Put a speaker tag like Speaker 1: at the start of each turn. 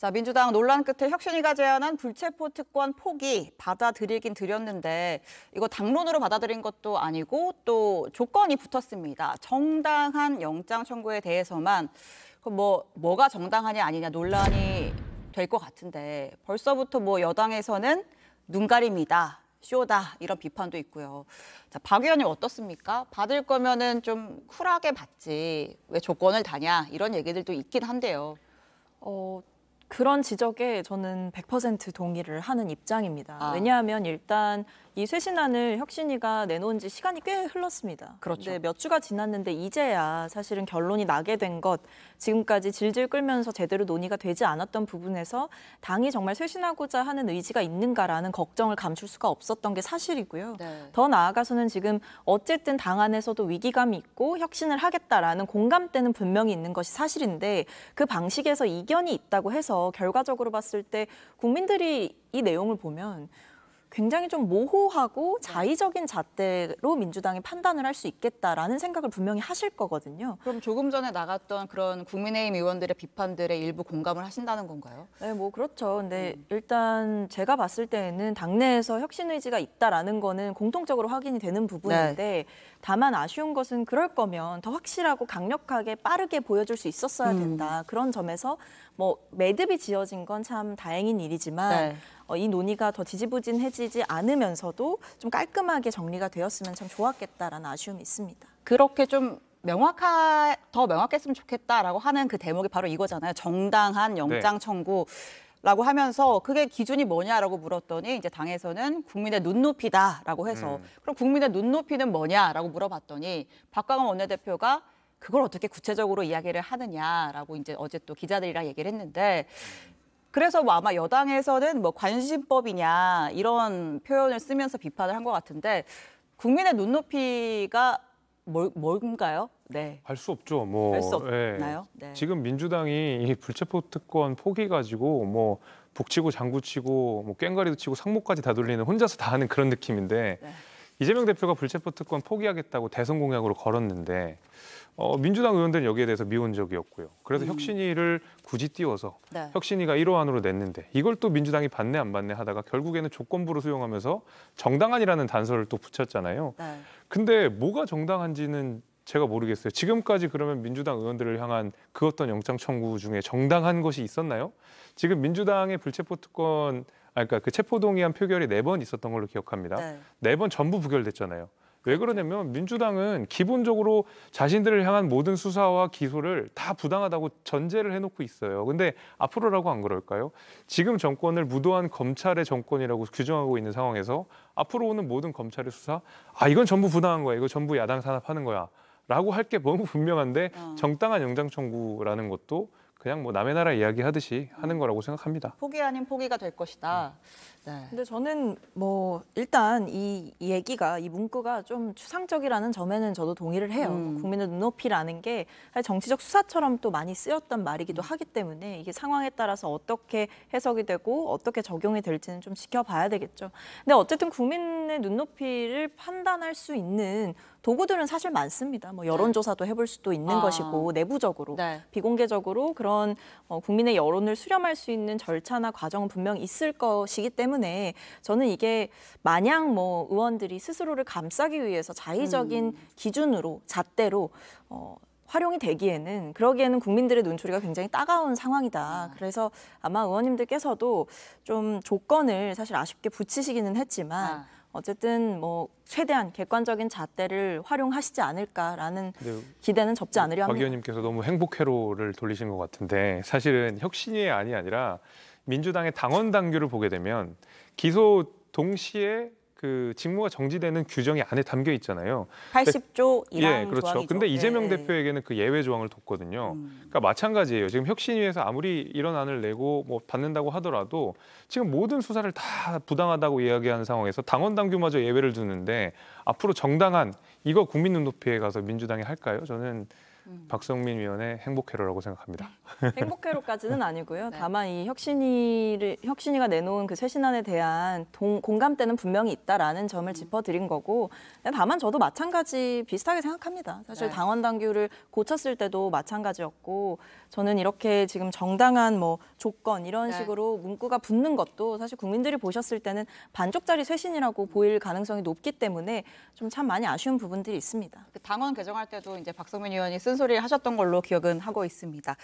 Speaker 1: 자, 민주당 논란 끝에 혁신위가 제안한 불체포 특권 포기 받아들이긴 드렸는데 이거 당론으로 받아들인 것도 아니고 또 조건이 붙었습니다. 정당한 영장 청구에 대해서만 뭐가 정당하냐 아니냐 논란이 될 것 같은데 벌써부터 여당에서는 눈가림이다, 쇼다 이런 비판도 있고요. 자, 박 의원님 어떻습니까? 받을 거면은 좀 쿨하게 받지 왜 조건을 다냐 이런 얘기들도 있긴 한데요.
Speaker 2: 그런 지적에 저는 100% 동의를 하는 입장입니다.
Speaker 1: 아.
Speaker 2: 왜냐하면 일단 이 쇄신안을 혁신위가 내놓은 지 시간이 꽤 흘렀습니다.
Speaker 1: 그렇죠.
Speaker 2: 근데 몇 주가 지났는데 이제야 사실은 결론이 나게 된 것, 지금까지 질질 끌면서 제대로 논의가 되지 않았던 부분에서 당이 정말 쇄신하고자 하는 의지가 있는가라는 걱정을 감출 수가 없었던 게 사실이고요.
Speaker 1: 네.
Speaker 2: 더 나아가서는 지금 어쨌든 당 안에서도 위기감이 있고 혁신을 하겠다라는 공감대는 분명히 있는 것이 사실인데 그 방식에서 이견이 있다고 해서 결과적으로 봤을 때 국민들이 이 내용을 보면 굉장히 좀 모호하고 자의적인 잣대로 민주당이 판단을 할 수 있겠다라는 생각을 분명히 하실 거거든요.
Speaker 1: 그럼 조금 전에 나갔던 그런 국민의힘 의원들의 비판들에 일부 공감을 하신다는 건가요?
Speaker 2: 네, 그렇죠. 근데 일단 제가 봤을 때는 당내에서 혁신 의지가 있다라는 거는 공통적으로 확인이 되는 부분인데 다만 아쉬운 것은 그럴 거면 더 확실하고 강력하게 빠르게 보여줄 수 있었어야 된다. 그런 점에서 매듭이 지어진 건 참 다행인 일이지만 이 논의가 더 지지부진해지지 않으면서도 좀 깔끔하게 정리가 되었으면 참 좋았겠다라는 아쉬움이 있습니다.
Speaker 1: 그렇게 좀 더 명확했으면 좋겠다라고 하는 그 대목이 바로 이거잖아요. 정당한 영장 청구라고 하면서 그게 기준이 뭐냐라고 물었더니 이제 당에서는 국민의 눈높이다라고 해서 그럼 국민의 눈높이는 뭐냐라고 물어봤더니 박광원 원내대표가 그걸 어떻게 구체적으로 이야기를 하느냐라고 이제 어제 또 기자들이랑 얘기를 했는데 그래서 아마 여당에서는 관심법이냐 이런 표현을 쓰면서 비판을 한 것 같은데 국민의 눈높이가 뭔가요? 네.
Speaker 3: 알 수 없죠.
Speaker 1: 알 수 없나요? 네.
Speaker 3: 지금 민주당이 이 불체포 특권 포기 가지고 북치고 장구치고 꽹과리도 치고 상목까지 다 돌리는 혼자서 다 하는 그런 느낌인데 이재명 대표가 불체포 특권 포기하겠다고 대선 공약으로 걸었는데 민주당 의원들은 여기에 대해서 미온적이었고요. 그래서 혁신위를 굳이 띄워서 혁신위가 1호안으로 냈는데 이걸 또 민주당이 받네 안 받네 하다가 결국에는 조건부로 수용하면서 정당한이라는 단서를 또 붙였잖아요. 근데 뭐가 정당한지는 제가 모르겠어요. 지금까지 그러면 민주당 의원들을 향한 그 어떤 영장 청구 중에 정당한 것이 있었나요? 지금 민주당의 불체포 특권, 그러니까 그 체포동의안 표결이 4번 있었던 걸로 기억합니다. 4번 전부 부결됐잖아요. 왜 그러냐면 민주당은 기본적으로 자신들을 향한 모든 수사와 기소를 다 부당하다고 전제를 해놓고 있어요. 근데 앞으로라고 안 그럴까요? 지금 정권을 무도한 검찰의 정권이라고 규정하고 있는 상황에서 앞으로 오는 모든 검찰의 수사, 이건 전부 부당한 거야. 이거 전부 야당 산업하는 거야. 라고 할 게 너무 분명한데 정당한 영장 청구라는 것도 그냥 남의 나라 이야기 하듯이 하는 거라고 생각합니다.
Speaker 1: 포기 아닌 포기가 될 것이다.
Speaker 2: 근데 저는 일단 이 얘기가 이 문구가 좀 추상적이라는 점에는 저도 동의를 해요. 국민의 눈높이라는 게 정치적 수사처럼 또 많이 쓰였던 말이기도 하기 때문에 이게 상황에 따라서 어떻게 해석이 되고 어떻게 적용이 될지는 좀 지켜봐야 되겠죠. 근데 어쨌든 국민의 눈높이를 판단할 수 있는 도구들은 사실 많습니다. 여론조사도 해볼 수도 있는 것이고 내부적으로 비공개적으로 그런 국민의 여론을 수렴할 수 있는 절차나 과정은 분명히 있을 것이기 때문에 저는 이게 마냥 의원들이 스스로를 감싸기 위해서 자의적인 기준으로 잣대로 활용이 되기에는 그러기에는 국민들의 눈초리가 굉장히 따가운 상황이다. 그래서 아마 의원님들께서도 좀 조건을 사실 아쉽게 붙이시기는 했지만 어쨌든 최대한 객관적인 잣대를 활용하시지 않을까라는 기대는 접지 않으려 합니다.
Speaker 3: 박 의원님께서 너무 행복회로를 돌리신 것 같은데 사실은 혁신위의 안이 아니라 민주당의 당원 당규를 보게 되면 기소 동시에 그 직무가 정지되는 규정이 안에 담겨 있잖아요.
Speaker 1: 80조이랑
Speaker 3: 그렇죠.
Speaker 1: 조항이죠.
Speaker 3: 근데 이재명 대표에게는 그 예외 조항을 뒀거든요. 그러니까 마찬가지예요. 지금 혁신위에서 아무리 이런 안을 내고 받는다고 하더라도 지금 모든 수사를 다 부당하다고 이야기하는 상황에서 당원 당규마저 예외를 두는데 앞으로 정당한 이거 국민 눈높이에 가서 민주당이 할까요? 저는 박성민 위원의 행복회로라고 생각합니다.
Speaker 2: 행복회로까지는 아니고요.
Speaker 1: 네.
Speaker 2: 다만 이 혁신이가 내놓은 그 쇄신안에 대한 공감대는 분명히 있다라는 점을 짚어드린 거고, 다만 저도 마찬가지 비슷하게 생각합니다. 사실
Speaker 1: 네.
Speaker 2: 당원 당규를 고쳤을 때도 마찬가지였고, 저는 이렇게 지금 정당한 뭐 조건 이런
Speaker 1: 네.
Speaker 2: 식으로 문구가 붙는 것도 사실 국민들이 보셨을 때는 반쪽짜리 쇄신이라고 보일 가능성이 높기 때문에 좀 참 많이 아쉬운 부분들이 있습니다.
Speaker 1: 그 당원 개정할 때도 이제 박성민 의원이 쓴소리를 하셨던 걸로 기억은 하고 있습니다.